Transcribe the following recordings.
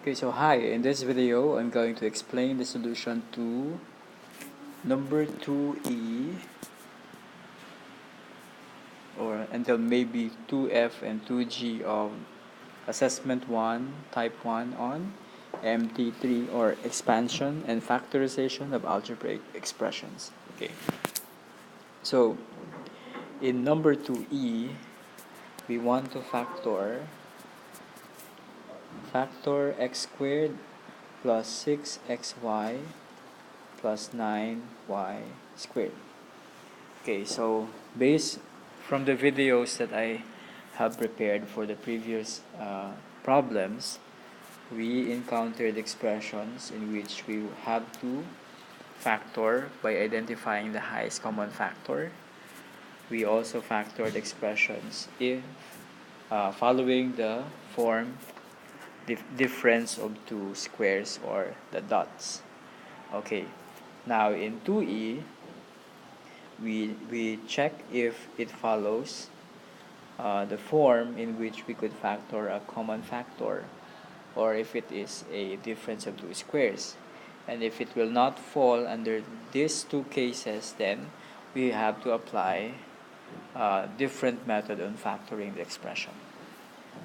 Okay, so hi, in this video I'm going to explain the solution to number 2E or until maybe 2F and 2G of assessment 1 type 1 on MT3 or expansion and factorization of algebraic expressions. Okay, so in number 2E we want to factor x squared plus 6xy plus 9y squared. Okay, so based from the videos that I have prepared for the previous problems, we encountered expressions in which we have to factor by identifying the highest common factor. We also factored expressions if following the form difference of two squares or the dots. Okay, now in 2E, we check if it follows the form in which we could factor a common factor or if it is a difference of two squares. And if it will not fall under these two cases, then we have to apply a different method on factoring the expression.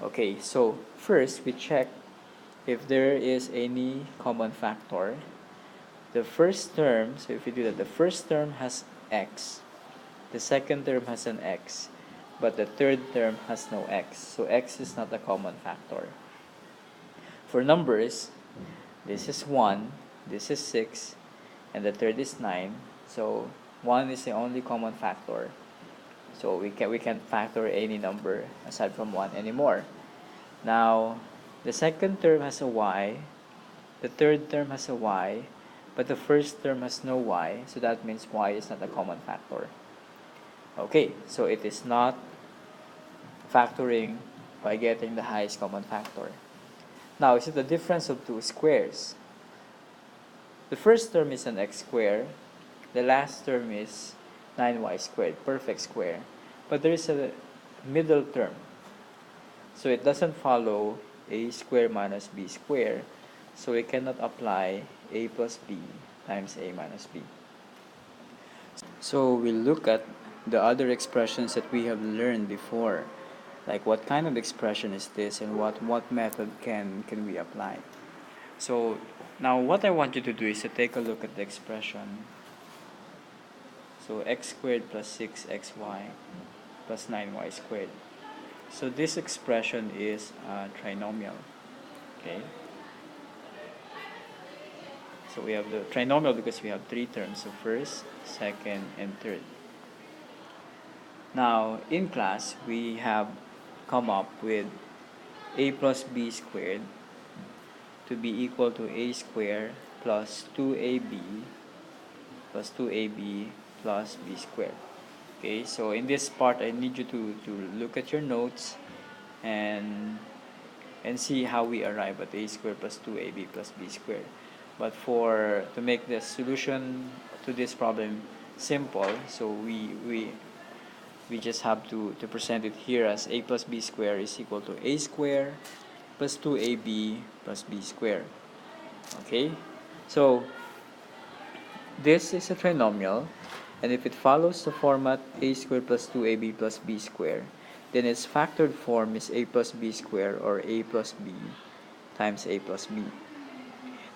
Okay, so first we check if there is any common factor. The first term, so if we do that, the first term has x, the second term has an x, but the third term has no x, so x is not a common factor. For numbers, this is 1, this is 6, and the third is 9, so 1 is the only common factor. So we can't factor any number aside from 1 anymore. Now, the second term has a y, the third term has a y, but the first term has no y, so that means y is not a common factor. Okay, so it is not factoring by getting the highest common factor. Now, is it the difference of two squares? The first term is an x squared, the last term is 9y squared, perfect square, but there is a middle term. So it doesn't follow a square minus b square, so we cannot apply a plus b times a minus b. So we'll look at the other expressions that we have learned before, like what kind of expression is this and what method can we apply. So now what I want you to do is to take a look at the expression. So x squared plus 6xy plus 9y squared. So this expression is trinomial. Okay. So we have the trinomial because we have three terms, so first, second, and third. Now, in class, we have come up with a plus b squared to be equal to a squared plus 2ab plus 2ab plus b squared. Okay, so in this part, I need you to look at your notes and see how we arrive at a squared plus 2ab plus b squared. But to make the solution to this problem simple, so we just have to present it here as a plus b squared is equal to a squared plus 2ab plus b squared. Okay, so this is a trinomial, and if it follows the format a squared plus 2ab plus b squared, then its factored form is a plus b squared or a plus b times a plus b.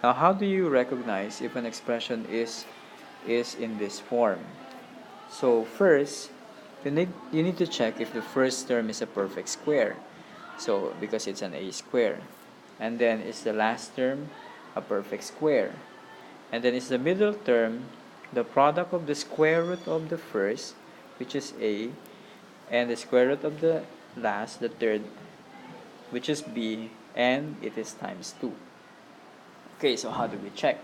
Now, how do you recognize if an expression is in this form? So first, you need to check if the first term is a perfect square. So because it's an a square, and then is the last term a perfect square, and then is the middle term the product of the square root of the first, which is a, and the square root of the last, the third, which is b, and it is times 2. Okay, so how do we check?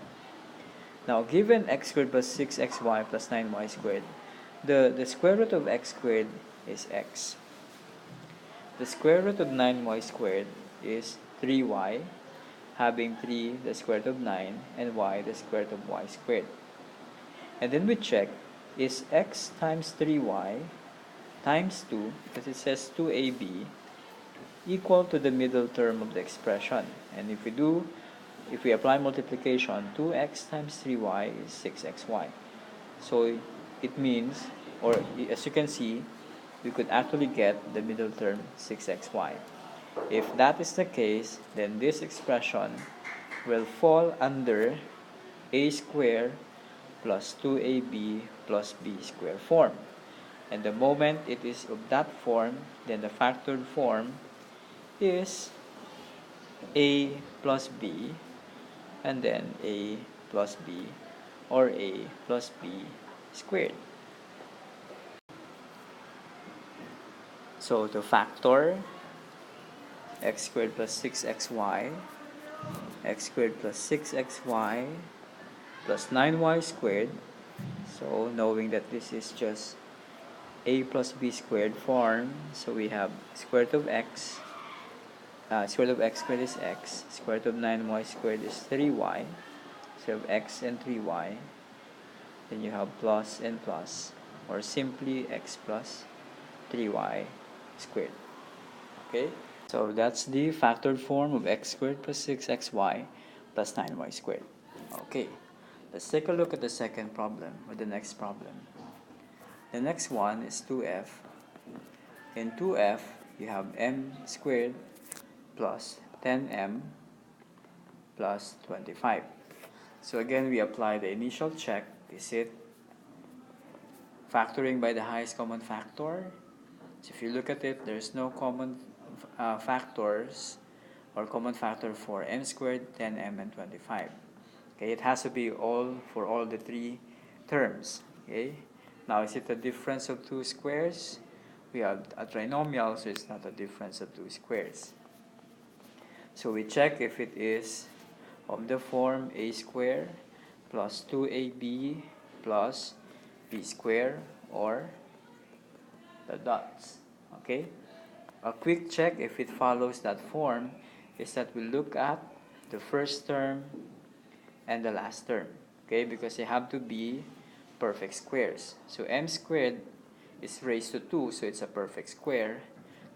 Now, given x squared plus 6xy plus 9y squared, the square root of x squared is x. The square root of 9y squared is 3y, having 3 the square root of 9 and y the square root of y squared. And then we check, is x times 3y times 2, because it says 2ab, equal to the middle term of the expression. And if we apply multiplication, 2x times 3y is 6xy. So it means, or as you can see, we could actually get the middle term 6xy. If that is the case, then this expression will fall under a squared plus 2ab plus b squared form. And the moment it is of that form, then the factored form is a plus b and then a plus b or a plus b squared. So to factor x squared plus 6xy, x squared plus 6xy plus 9y squared, so knowing that this is just a plus b squared form, so we have square root of x, square root of x squared is x, square root of 9y squared is 3y, so you have x and 3y, then you have plus and plus, or simply x plus 3y squared. Okay, so that's the factored form of x squared plus 6xy plus 9y squared. Okay, let's take a look at the second problem, or the next problem. The next one is 2f. In 2f, you have m squared plus 10m plus 25. So again, we apply the initial check. Is it factoring by the highest common factor? So if you look at it, there's no common factors or common factor for m squared, 10m, and 25. Okay, it has to be all for all the three terms. Okay, now is it a difference of two squares? We have a trinomial, so it's not a difference of two squares. So we check if it is of the form a square plus 2ab plus b square, or the dots. Okay, a quick check if it follows that form is that we look at the first term and the last term. Okay, because they have to be perfect squares. So m squared is raised to 2, so it's a perfect square.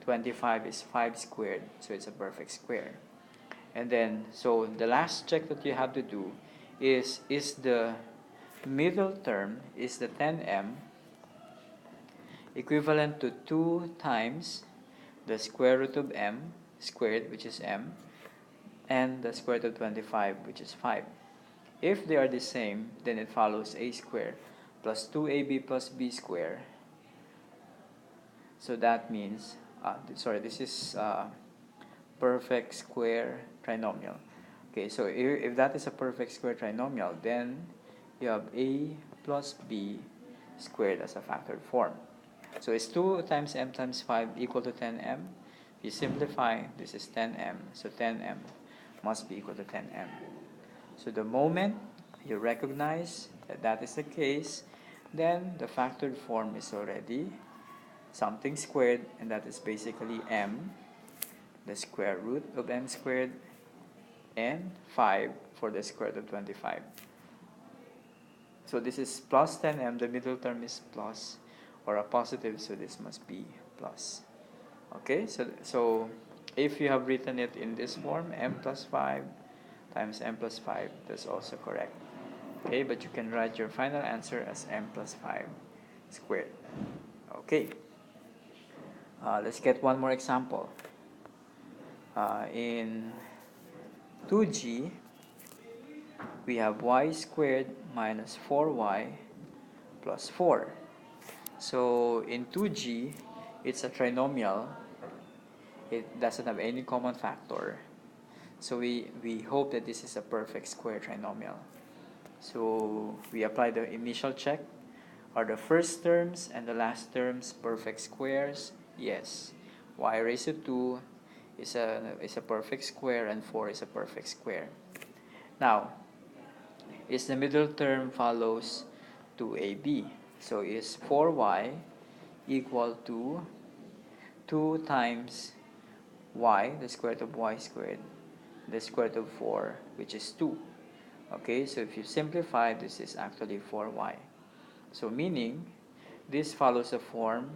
25 is 5 squared, so it's a perfect square. And then, so the last check that you have to do is the middle term, is the 10m equivalent to 2 times the square root of m squared, which is m, and the square root of 25, which is 5. If they are the same, then it follows a square plus 2ab plus b square. So that means, this is perfect square trinomial. Okay, so if that is a perfect square trinomial, then you have a plus b squared as a factored form. So it's 2 times m times 5 equal to 10m. If you simplify, this is 10m, so 10m must be equal to 10m. So the moment you recognize that that is the case, then the factored form is already something squared, and that is basically m, the square root of m squared, and 5 for the square root of 25. So this is plus 10m, the middle term is plus, or a positive, so this must be plus. Okay, so if you have written it in this form, m plus 5 times m plus 5, that's also correct. Okay, but you can write your final answer as m plus 5 squared. Okay, let's get one more example. In 2g, we have y squared minus 4y plus 4. So in 2g, it's a trinomial. It doesn't have any common factor. So we hope that this is a perfect square trinomial. So we apply the initial check. Are the first terms and the last terms perfect squares? Yes. Y raised to 2 is a perfect square, and 4 is a perfect square. Now, is the middle term follows 2ab. So is 4y equal to 2 times y, the square root of y squared, the square root of 4, which is 2. Okay, so if you simplify, this is actually 4y. So meaning, this follows a form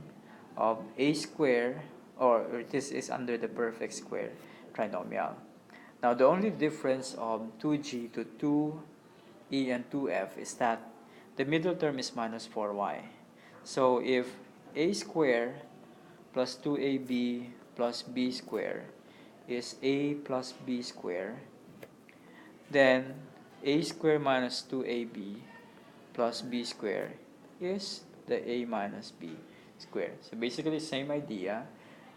of a square or this is under the perfect square trinomial. Now the only difference of 2g to 2e and 2f is that the middle term is minus 4y. So if a square plus 2ab plus b square is a plus b square, then a square minus 2ab plus b square is the a minus b square. So basically same idea,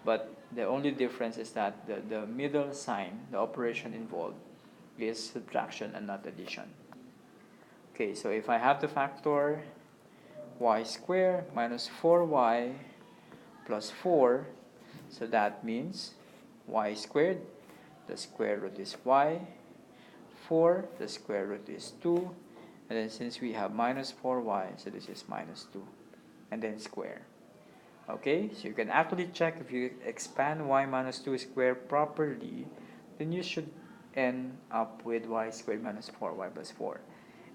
but the only difference is that the middle sign, the operation involved, is subtraction and not addition. Okay, so if I have to factor y squared minus 4y plus 4, so that means y squared, the square root is y, 4, the square root is 2, and then since we have minus 4y, so this is minus 2, and then square. Okay, so you can actually check if you expand y minus 2 squared properly, then you should end up with y squared minus 4y plus 4.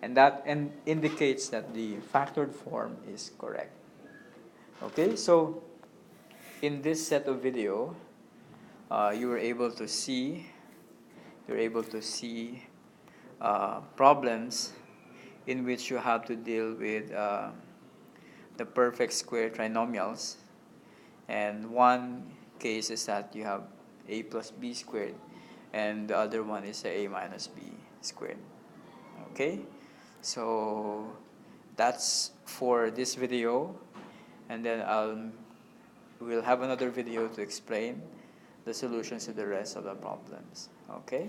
And that indicates that the factored form is correct. Okay, so in this set of video, you were able to see problems in which you have to deal with the perfect square trinomials, and one case is that you have a plus b squared, and the other one is a minus b squared. Okay, so that's for this video, and then we'll have another video to explain the solutions to the rest of the problems. Okay.